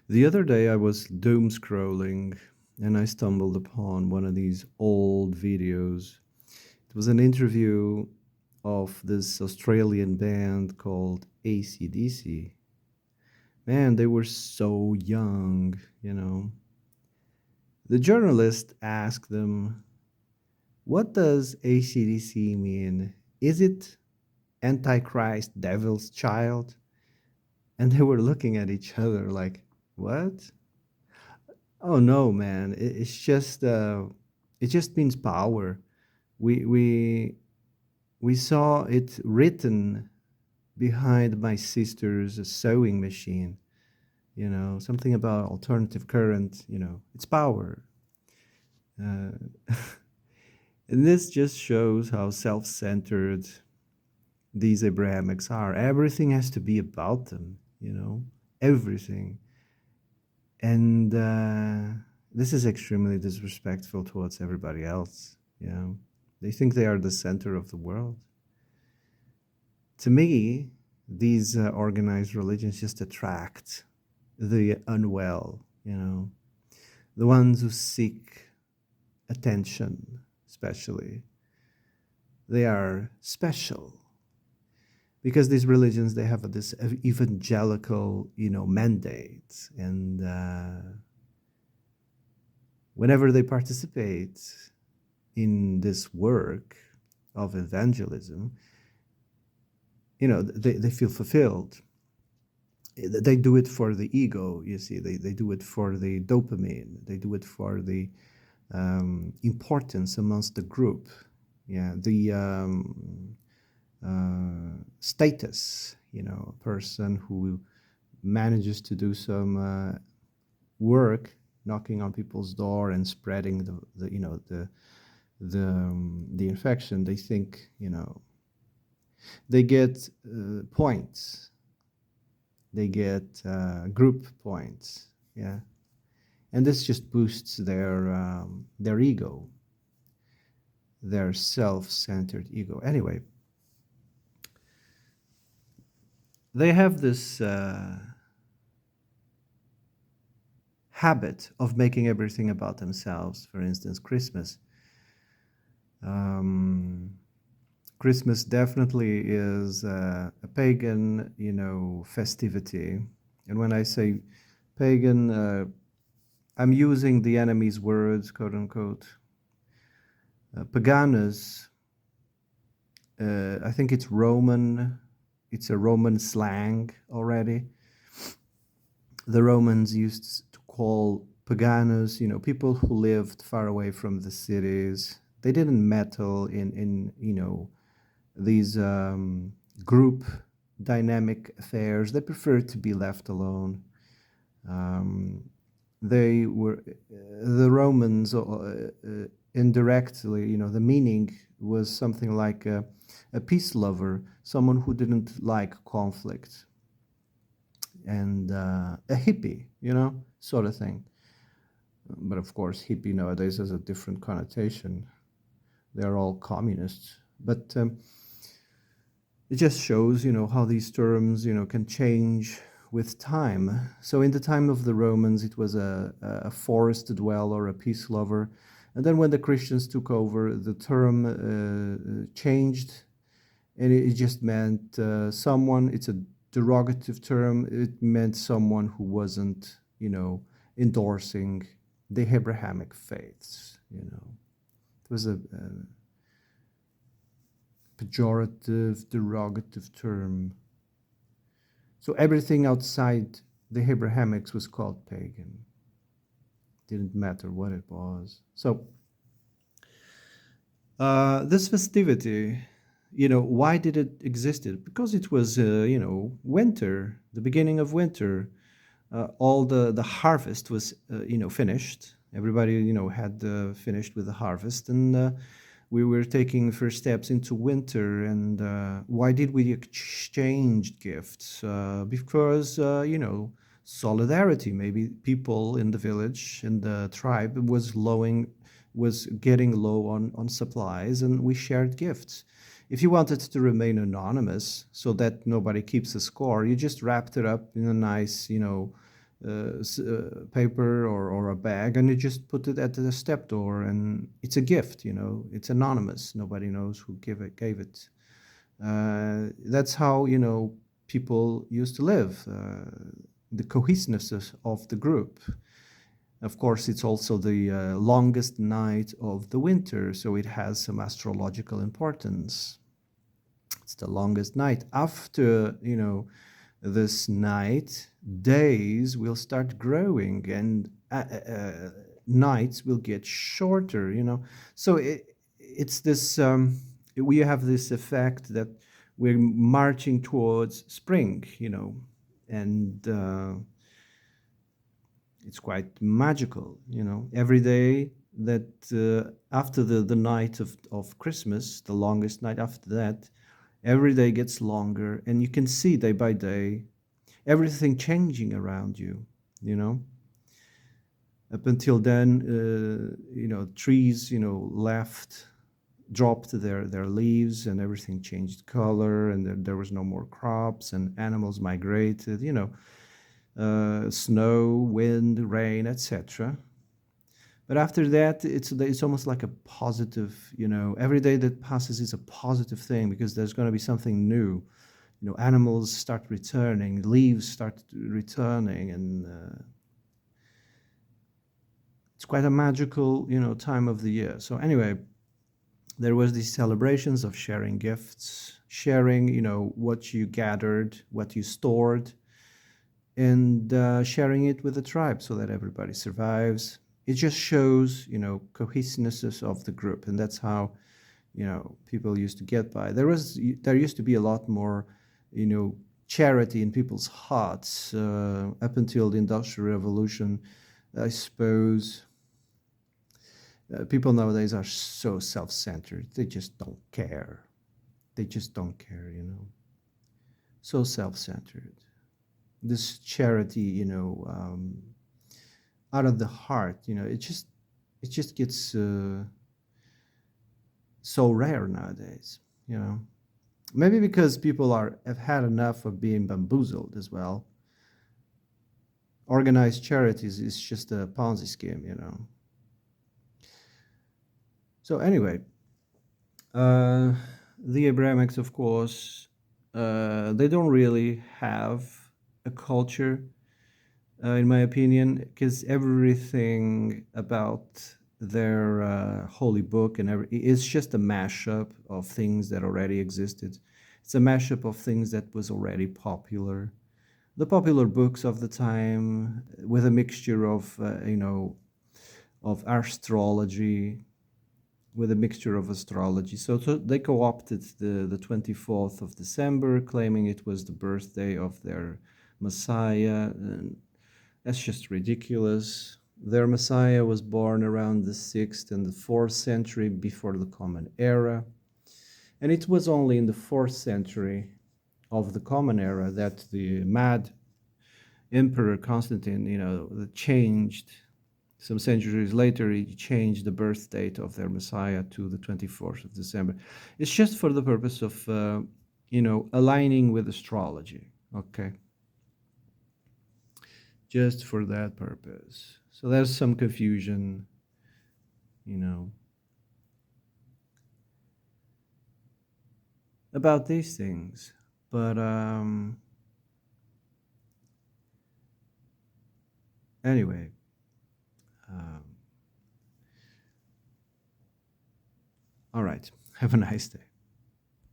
The other day I was doom scrolling and I stumbled upon one of these old videos. It was an interview of this Australian band called AC/DC. Man, they were so young. The journalist asked them, "What does AC/DC mean? Is it Antichrist, Devil's Child?" And they were looking at each other like, "What?" Oh no, man! It just means power. We we we saw it written behind my sister's sewing machine. Something about alternative current. It's power. Uh, and this just shows how self-centered these Abrahamics are. Everything has to be about them. Everything. And this is extremely disrespectful towards everybody else. They think they are the center of the world. To me, these organized religions just attract the unwell, the ones who seek attention, especially. They are special because these religions, they have this evangelical, mandate. And whenever they participate in this work of evangelism, they feel fulfilled. They do it for the ego, you see. They do it for the dopamine. They do it for the importance amongst the group. Yeah, the status, a person who manages to do some work, knocking on people's door and spreading the infection. They think, they get points. They get group points. Yeah, and this just boosts their ego, their self-centered ego. Anyway, they have this habit of making everything about themselves. For instance, Christmas. Christmas definitely is a pagan, festivity. And when I say pagan, I'm using the enemy's words, quote unquote. Paganus, I think it's Roman. It's a Roman slang already. The Romans used to call paganus, people who lived far away from the cities. They didn't meddle in these group dynamic affairs. They preferred to be left alone. They were the Romans indirectly. The meaning was something like a peace lover, someone who didn't like conflict, and a hippie, sort of thing. But of course, hippie nowadays has a different connotation. They're all communists. But it just shows, how these terms, can change with time. So in the time of the Romans, it was a forest dweller, a peace lover. And then when the Christians took over, the term changed, and it just meant someone. It's a derogative term. It meant someone who wasn't, endorsing the Abrahamic faiths. It was a pejorative, derogative term. So everything outside the Abrahamics was called pagan. Didn't matter what it was. So this festivity, why did it existed? Because it was, winter, the beginning of winter. All the harvest was, finished. Everybody, had finished with the harvest, and we were taking first steps into winter. And why did we exchange gifts? Because solidarity. Maybe people in the village, in the tribe, was getting low on supplies, and we shared gifts. If you wanted to remain anonymous so that nobody keeps a score, you just wrapped it up in a nice, paper or a bag, and you just put it at the step door, and it's a gift. It's anonymous. Nobody knows who gave it. That's how people used to live. The cohesiveness of the group. Of course, it's also the longest night of the winter, so it has some astrological importance. It's the longest night. After, this night, days will start growing and nights will get shorter. So it's this, we have this effect that we're marching towards spring. And it's quite magical. Every day that after the night of Christmas, the longest night after that, every day gets longer, and you can see day by day everything changing around you. Up until then, trees, dropped their leaves, and everything changed color, and there was no more crops, and animals migrated. Snow, wind, rain, etc. But after that, it's almost like a positive. Every day that passes is a positive thing, because there's going to be something new. Animals start returning, leaves start returning, and it's quite a magical, time of the year. So anyway, there was these celebrations of sharing gifts, sharing, what you gathered, what you stored, and sharing it with the tribe so that everybody survives. It just shows, cohesiveness of the group, and that's how, people used to get by. There used to be a lot more, charity in people's hearts up until the Industrial Revolution, I suppose. People nowadays are so self-centered. They just don't care. They just don't care. So self-centered. This charity, out of the heart, it just gets so rare nowadays. Maybe because people have had enough of being bamboozled as well. Organized charities is just a Ponzi scheme. So anyway, the Abrahamics, of course, they don't really have a culture, in my opinion, because everything about their holy book it's just a mashup of things that already existed. It's a mashup of things that was already popular. The popular books of the time, with a mixture of astrology, with a mixture of astrology. So they co-opted the 24th of December, claiming it was the birthday of their Messiah. And that's just ridiculous. Their Messiah was born around the 6th and the 4th century before the Common Era. And it was only in the 4th century of the Common Era that the mad Emperor Constantine, changed. Some centuries later, he changed the birth date of their Messiah to the 24th of December. It's just for the purpose of, aligning with astrology, okay? Just for that purpose. So there's some confusion, about these things. But anyway, all right. Have a nice day.